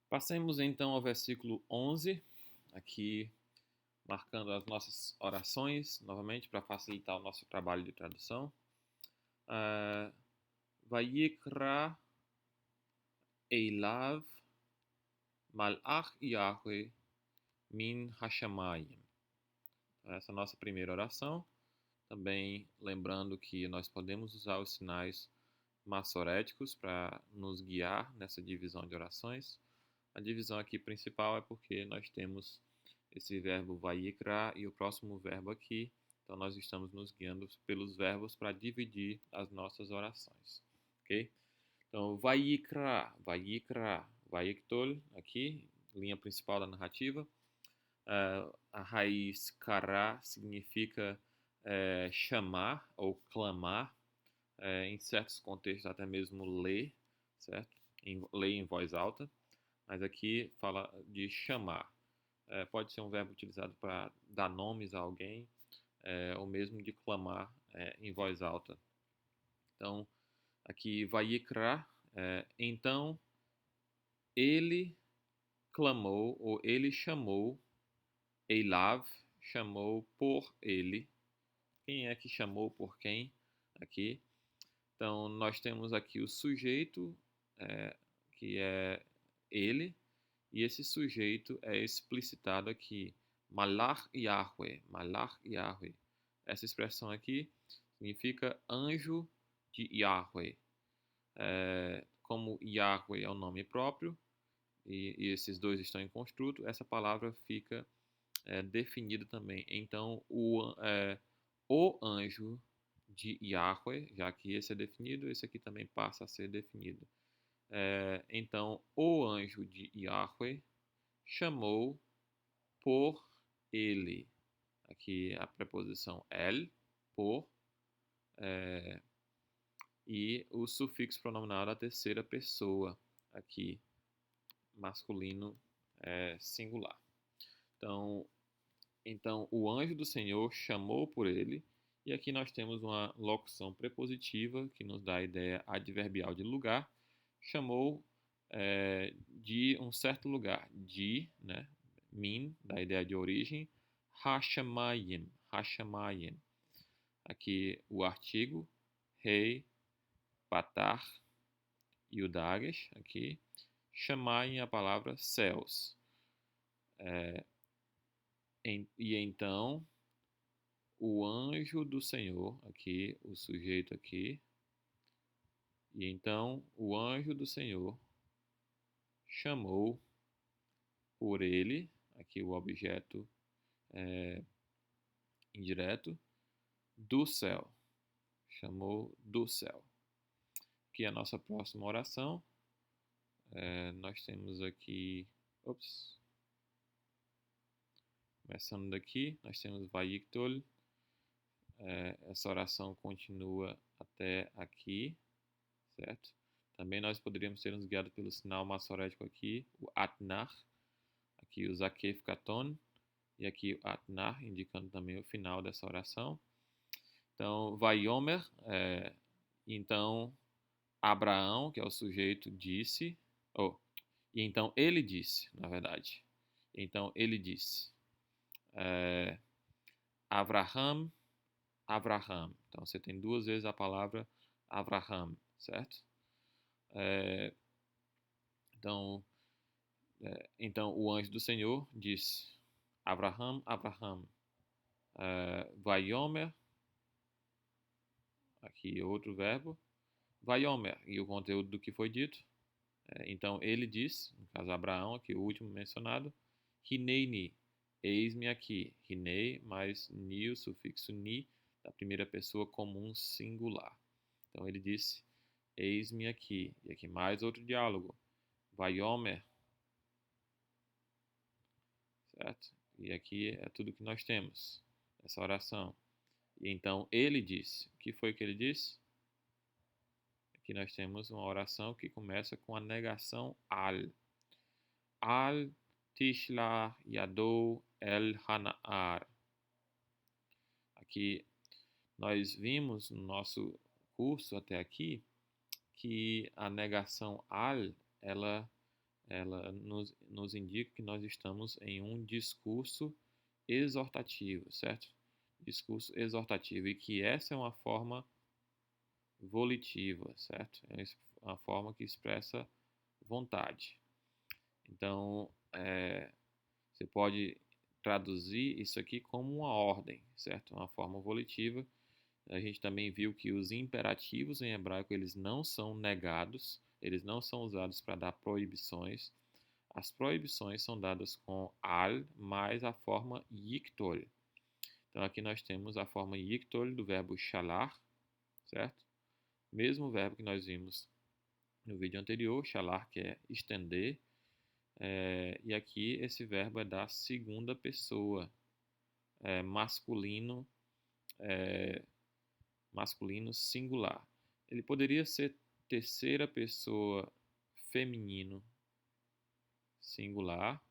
Passemos então ao versículo 11, aqui marcando as nossas orações, novamente, para facilitar o nosso trabalho de tradução. Vayikra Eilav Malach Yahweh Min Hashamayim. Essa é a nossa primeira oração. Também lembrando que nós podemos usar os sinais massoréticos para nos guiar nessa divisão de orações. A divisão aqui principal é porque nós temos esse verbo vayikra e o próximo verbo aqui. Então nós estamos nos guiando pelos verbos para dividir as nossas orações. Ok? Então vayikra, vayikra, vayiktol, aqui, linha principal da narrativa. A raiz kara significa chamar ou clamar. Em certos contextos até mesmo ler, certo? Ler em voz alta. Mas aqui fala de chamar. Pode ser um verbo utilizado para dar nomes a alguém, ou mesmo de clamar em voz alta. Então, aqui vayikra, então ele clamou, ou ele chamou, Eilav chamou por ele. Quem é que chamou por quem aqui? Então, nós temos aqui o sujeito, que é ele, e esse sujeito é explicitado aqui, Malach Yahweh, Malach Yahweh. Essa expressão aqui significa anjo de Yahweh. Como Yahweh é o nome próprio, e esses dois estão em construto, essa palavra fica definida também. Então, o anjo de Yahweh, já que esse é definido, esse aqui também passa a ser definido. Então, o anjo de Yahweh chamou por ele. Aqui a preposição el, por, e o sufixo pronominal da terceira pessoa, aqui masculino singular. Então, o anjo do Senhor chamou por ele, e aqui nós temos uma locução prepositiva que nos dá a ideia adverbial de lugar. Chamou de um certo lugar, de, né, min, da ideia de origem, hashamayim, hashamayim. Aqui o artigo, rei, patar e o dagesh, aqui, shamayim a palavra céus. E então, o anjo do Senhor, aqui, o sujeito aqui, e então o anjo do Senhor chamou por ele, aqui o objeto indireto, do céu. Chamou do céu. Aqui é a nossa próxima oração. Nós temos aqui... Começando daqui, nós temos Vayiktol. Essa oração continua até aqui, certo? Também nós poderíamos ter nos guiado pelo sinal massorético aqui, o Atnar, aqui o Zakef Katon, e aqui o Atnar, indicando também o final dessa oração. Então, Vayomer, então Abraão, que é o sujeito, disse, e então ele disse, na verdade. Então ele disse, Avraham, Avraham. Então você tem duas vezes a palavra Avraham, certo? Então o anjo do Senhor disse, Avraham, Avraham, Vayomer, aqui outro verbo, Vayomer, e o conteúdo do que foi dito. Então ele disse, no caso Abraão, aqui o último mencionado, Hineini, eis-me aqui. Hinei mais ni, o sufixo ni, da primeira pessoa comum singular. Então ele disse, eis-me aqui. E aqui mais outro diálogo. Vayomer. Certo? E aqui é tudo que nós temos. Essa oração. E então ele disse. O que foi que ele disse? Aqui nós temos uma oração que começa com a negação al. Al tishlah yadou el hana'ar. Aqui nós vimos no nosso curso até aqui que a negação al, ela ela nos indica que nós estamos em um discurso exortativo, certo? Discurso exortativo, e que essa é uma forma volitiva, certo? É uma forma que expressa vontade. Então, você pode traduzir isso aqui como uma ordem, certo? Uma forma volitiva. A gente também viu que os imperativos em hebraico eles não são negados, eles não são usados para dar proibições. As proibições são dadas com al mais a forma yiktol. Então aqui nós temos a forma yiktol do verbo shalar, certo? Mesmo verbo que nós vimos no vídeo anterior, shalar, que é estender. E aqui esse verbo é da segunda pessoa, masculino, masculino singular. Ele poderia ser terceira pessoa feminino singular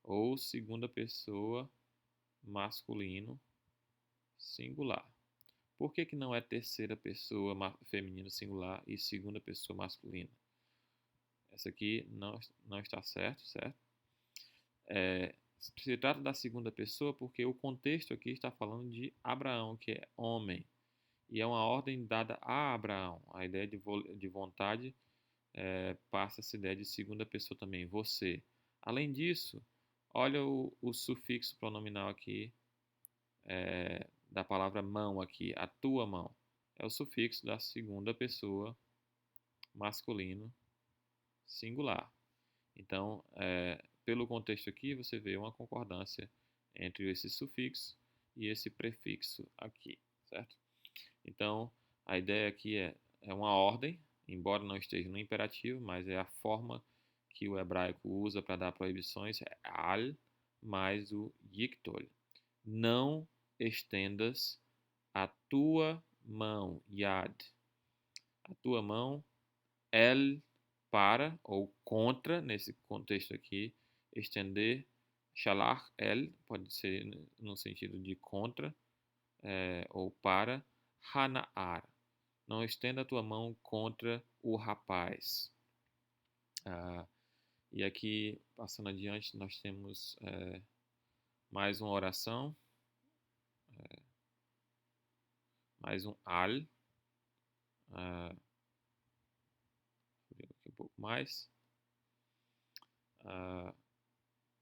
ou segunda pessoa masculino singular. Por que não é terceira pessoa feminino singular e segunda pessoa masculina? Essa aqui não está certo, certo? Se trata da segunda pessoa porque o contexto aqui está falando de Abraão, que é homem. E é uma ordem dada a Abraão. A ideia de vontade passa essa ideia de segunda pessoa também, você. Além disso, olha o sufixo pronominal aqui da palavra mão aqui, a tua mão. É o sufixo da segunda pessoa masculino singular. Então, pelo contexto aqui, você vê uma concordância entre esse sufixo e esse prefixo aqui, certo? Então, a ideia aqui é uma ordem, embora não esteja no imperativo, mas é a forma que o hebraico usa para dar proibições, é al mais o yiktol. Não estendas a tua mão, yad. A tua mão, el, para ou contra, nesse contexto aqui, estender, shalar, el, pode ser no sentido de contra ou para, hanaar. Não estenda a tua mão contra o rapaz. E aqui, passando adiante, nós temos mais uma oração, mais um al. Vou ver aqui um pouco mais.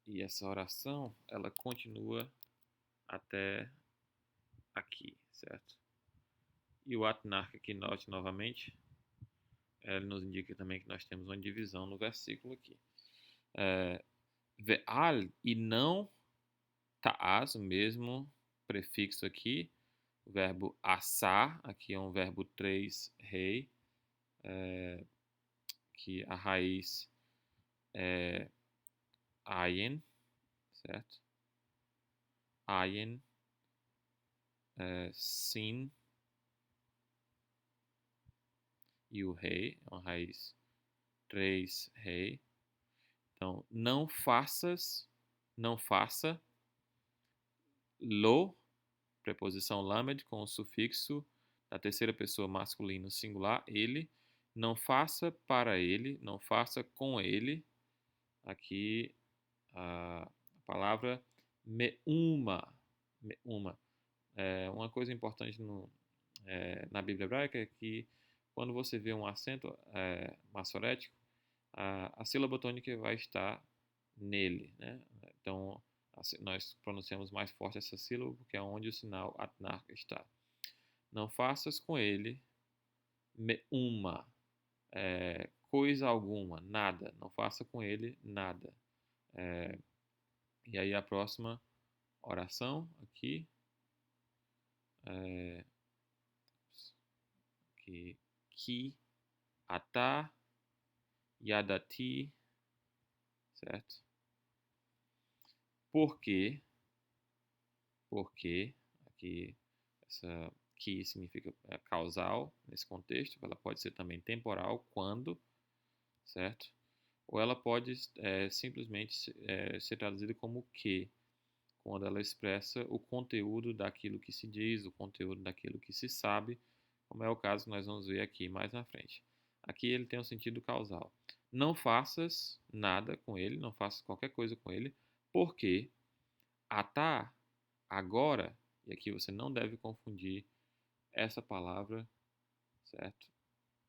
E essa oração, ela continua até aqui, certo? E o Atnarca aqui, note novamente, ele nos indica também que nós temos uma divisão no versículo aqui. Ve'al e não ta'as, o mesmo prefixo aqui, o verbo assar, aqui é um verbo 3 rei, que a raiz é ayin, certo? Ayin, sin, e o rei, é uma raiz 3 rei. Então, não faças, não faça, lo, preposição lamed com o sufixo da terceira pessoa masculino singular, ele, não faça para ele, não faça com ele, aqui a palavra meuma, meuma. Uma coisa importante na Bíblia hebraica é que quando você vê um acento massorético, a sílaba tônica vai estar nele, né? Então, nós pronunciamos mais forte essa sílaba porque é onde o sinal atnar está. Não faças com ele meuma, coisa alguma, nada. Não faça com ele nada. E aí a próxima oração aqui, que atá yadati, certo? Porque aqui essa que significa causal nesse contexto, ela pode ser também temporal, quando, certo? Ou ela pode simplesmente ser traduzida como que, quando ela expressa o conteúdo daquilo que se diz, o conteúdo daquilo que se sabe, como é o caso que nós vamos ver aqui mais na frente. Aqui ele tem um sentido causal. não faças nada com ele, não faças qualquer coisa com ele, porque atá, agora, e aqui você não deve confundir essa palavra, certo?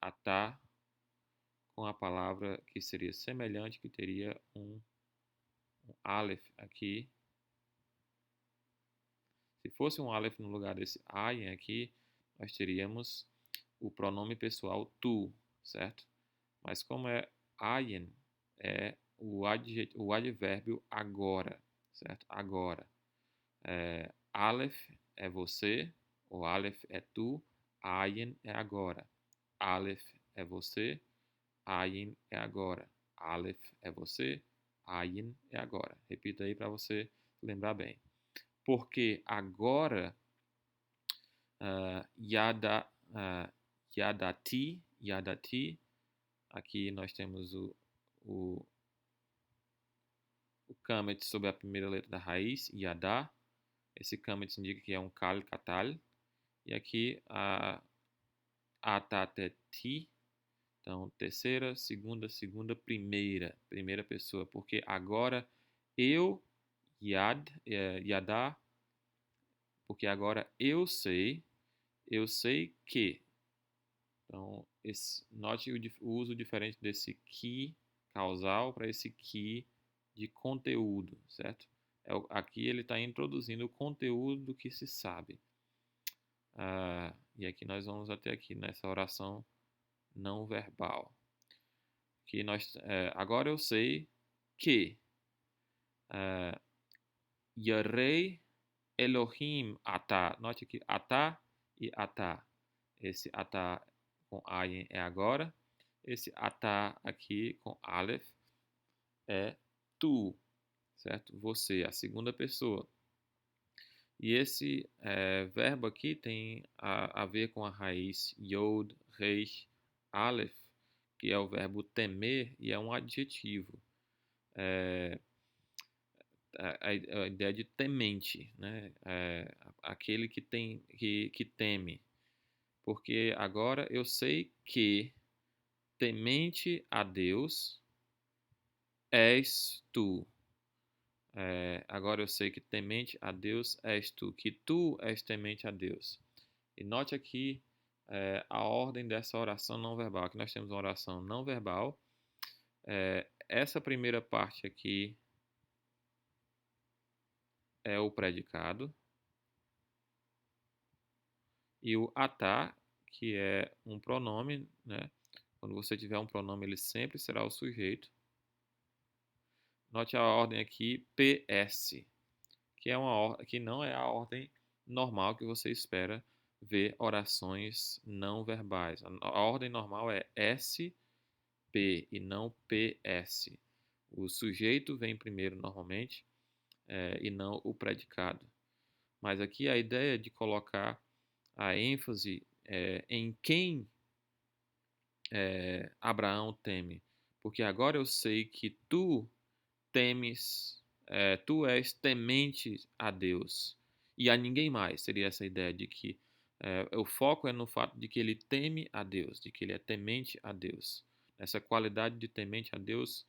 Atá com a palavra que seria semelhante, que teria um aleph aqui. Se fosse um aleph no lugar desse ayin aqui, nós teríamos o pronome pessoal tu, certo? Mas como é ayin, é o advérbio agora, certo? Agora. Aleph é você, o aleph é tu, ayin é agora. Aleph é você, ayin é agora. Aleph é você, ayin é agora. Repita aí para você lembrar bem. Porque agora, yada, yadati, aqui nós temos o kamet sobre a primeira letra da raiz, yada. Esse kamet indica que é um kal katal. E aqui a atateti, então terceira, segunda, primeira pessoa, porque agora eu, yada, porque agora eu sei que. Então, note o uso diferente desse que causal para esse que de conteúdo, certo? Aqui ele está introduzindo o conteúdo do que se sabe. E aqui nós vamos até aqui nessa oração não verbal. Que agora eu sei que Yarei Elohim atá. Note aqui atá e atá. Esse atá com ayin é agora. Esse atá aqui com aleph é tu, certo? Você, a segunda pessoa. E esse verbo aqui tem a ver com a raiz yod, reish, aleph, que é o verbo temer e é um adjetivo. A ideia de temente, né? Aquele que teme. Porque agora eu sei que temente a Deus és tu. Agora eu sei que temente a Deus és tu, que tu és temente a Deus. E note aqui a ordem dessa oração não verbal. Aqui nós temos uma oração não verbal. Essa primeira parte aqui é o predicado. E o atá, que é um pronome, né? Quando você tiver um pronome, ele sempre será o sujeito. Note a ordem aqui, PS, que não é a ordem normal que você espera ver orações não verbais. A ordem normal é SP e não PS. O sujeito vem primeiro normalmente e não o predicado. Mas aqui a ideia de colocar a ênfase em quem Abraão teme. Porque agora eu sei que tu temes, tu és temente a Deus e a ninguém mais. Seria essa ideia de que o foco é no fato de que ele teme a Deus, de que ele é temente a Deus. Essa qualidade de temente a Deus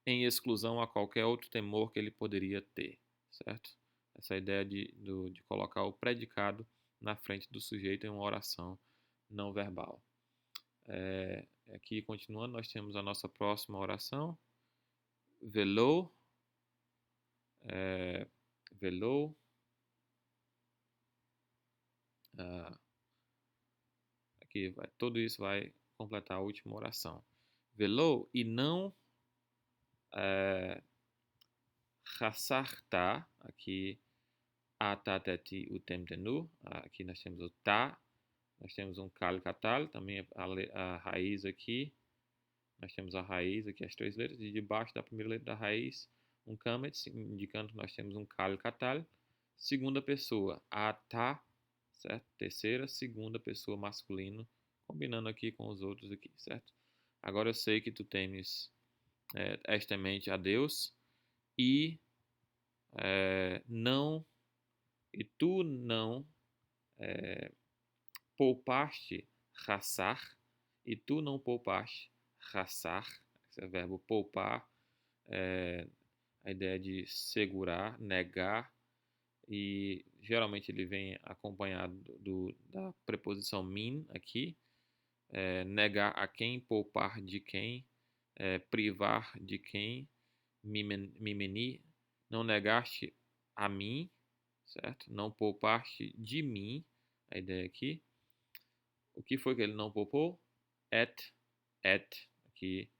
em exclusão a qualquer outro temor que ele poderia ter, certo? Essa ideia de colocar o predicado na frente do sujeito em uma oração não verbal. Aqui, continuando, nós temos a nossa próxima oração. Velô. Velô. Aqui, tudo isso vai completar a última oração. Velô e não chasarta. Aqui, atatati utemtenu. Aqui nós temos o ta. Nós temos um kalkatal, também a raiz aqui. Nós temos a raiz aqui, as três letras. E debaixo da primeira letra da raiz, um kamet, indicando que nós temos um kalkatal. Segunda pessoa, ata, certo? Terceira, segunda pessoa masculino, combinando aqui com os outros aqui, certo? Agora eu sei que tu temes és temente a Deus e não, e tu não poupaste raçar, e tu não poupaste raçar, Esse é o verbo poupar, a ideia de segurar, negar, e geralmente ele vem acompanhado da preposição min aqui, negar a quem, poupar de quem, privar de quem, mimeni, não negaste a mim, certo? Não poupaste de mim, a ideia aqui. O que foi que ele não poupou? Et, aqui,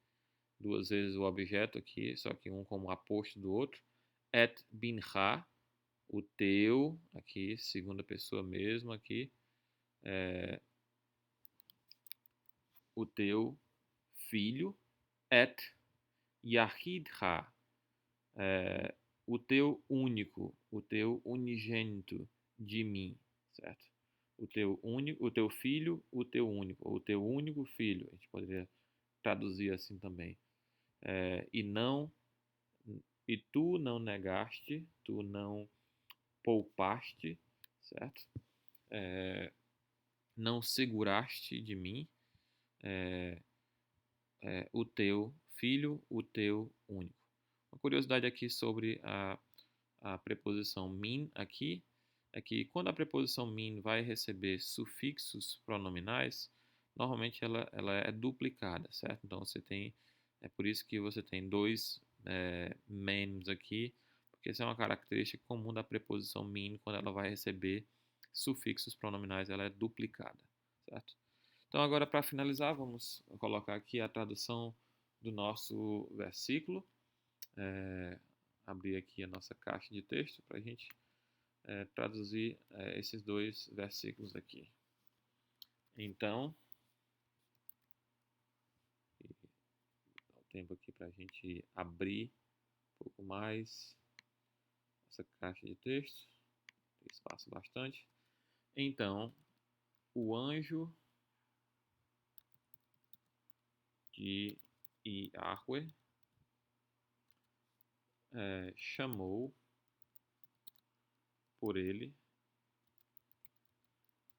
duas vezes o objeto aqui, só que um como aposto do outro. Et bincha, o teu, aqui, segunda pessoa mesmo, aqui, o teu filho. Et yahidha, o teu único, o teu unigênito de mim, certo? O teu filho, o teu único, ou o teu único filho, a gente poderia traduzir assim também. E tu não negaste, tu não poupaste, certo? Não seguraste de mim o teu filho, o teu único. Uma curiosidade aqui sobre a preposição min aqui é que quando a preposição min vai receber sufixos pronominais, normalmente ela é duplicada, certo? Então é por isso que você tem dois menos aqui, porque essa é uma característica comum da preposição min quando ela vai receber sufixos pronominais, ela é duplicada, certo? Então agora para finalizar, vamos colocar aqui a tradução do nosso versículo. Abrir aqui a nossa caixa de texto para a gente traduzir esses dois versículos aqui. Então, dá um tempo aqui para a gente abrir um pouco mais essa caixa de texto. Tem espaço bastante. Então, o anjo de Yahweh chamou por ele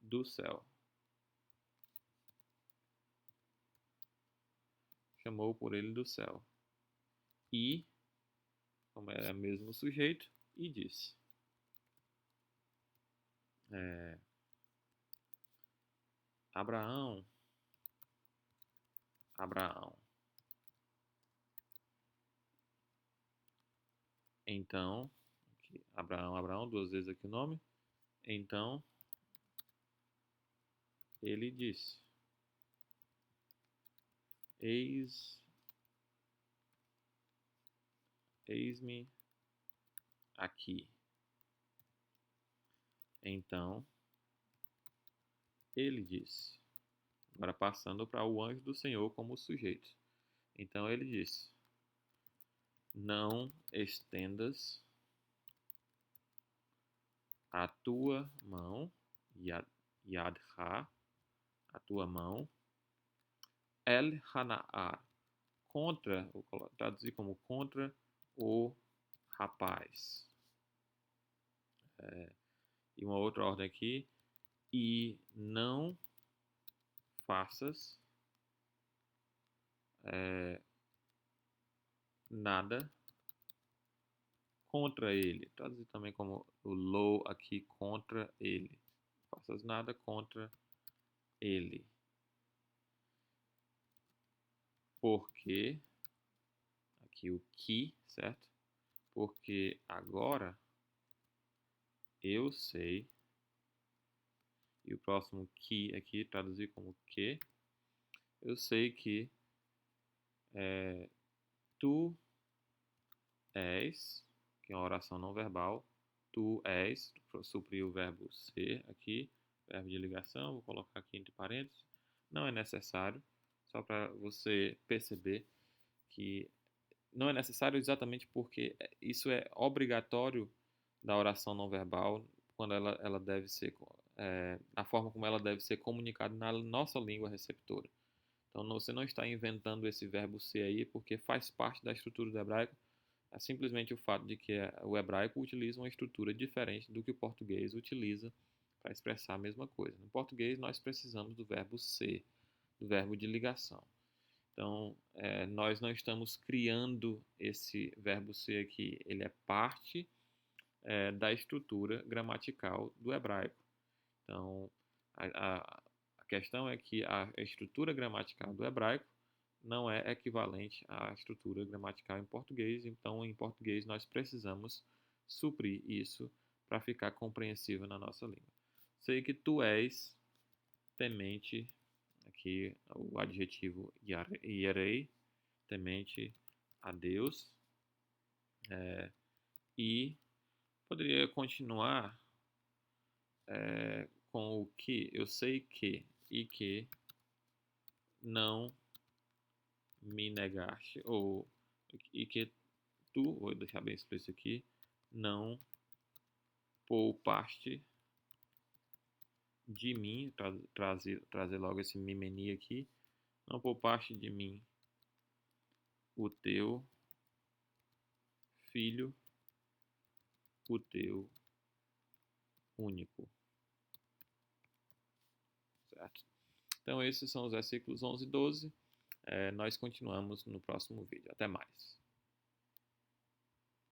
do céu. Chamou por ele do céu. E, como era mesmo o sujeito, e disse. Abraão. Então, aqui, Abraão, duas vezes aqui o nome. Então, ele disse: Eis-me aqui. Então, ele disse. Agora passando para o anjo do Senhor como sujeito. Então ele disse: não estendas a tua mão, yadha, a tua mão, el hanaar, contra, vou traduzir como contra o rapaz. E uma outra ordem aqui, e não faças nada contra ele. Traduzir também como o lo aqui, contra ele. Não faças nada contra ele. Porque, aqui o que, certo? Porque agora eu sei, e o próximo que aqui, traduzir como que, eu sei que tu és, que é uma oração não verbal, tu és, suprir o verbo ser aqui, verbo de ligação, vou colocar aqui entre parênteses, não é necessário, só para você perceber que não é necessário exatamente porque isso é obrigatório da oração não verbal, quando ela deve ser, a forma como ela deve ser comunicada na nossa língua receptora. Então você não está inventando esse verbo ser aí, porque faz parte da estrutura do hebraico. É simplesmente o fato de que o hebraico utiliza uma estrutura diferente do que o português utiliza para expressar a mesma coisa. No português nós precisamos do verbo ser, do verbo de ligação. Então, nós não estamos criando esse verbo ser aqui, ele é parte da estrutura gramatical do hebraico. Então, a questão é que a estrutura gramatical do hebraico não é equivalente à estrutura gramatical em português, então em português nós precisamos suprir isso para ficar compreensível na nossa língua. Sei que tu és temente, aqui o adjetivo hierei, temente a Deus, e poderia continuar com o que, eu sei que, e que não me negaste, ou e que tu, vou deixar bem explícito aqui, não poupaste de mim, trazer logo esse mimeni aqui, não poupaste de mim o teu filho, o teu único. Certo? Então esses são os versículos 11 e 12. Nós continuamos no próximo vídeo. Até mais.